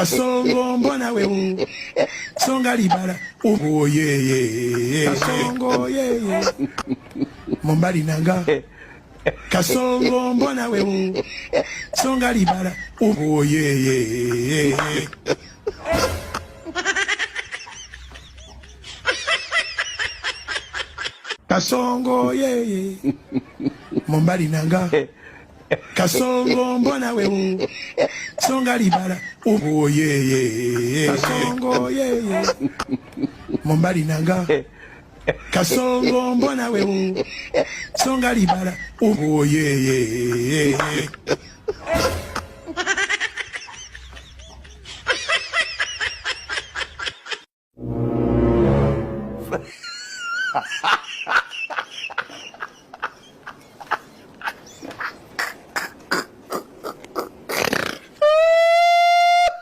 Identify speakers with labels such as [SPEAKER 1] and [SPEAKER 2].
[SPEAKER 1] Kasongo mbona wewe songa libala oh ye kasongo ye mombali nanga kasongo mbona wewe songa libala oh ye kasongo ye mombali nanga kasongo mbona wewe songa libala oh ye kasongo ye mombali nanga kasongo mbona wewe songa libala oh ye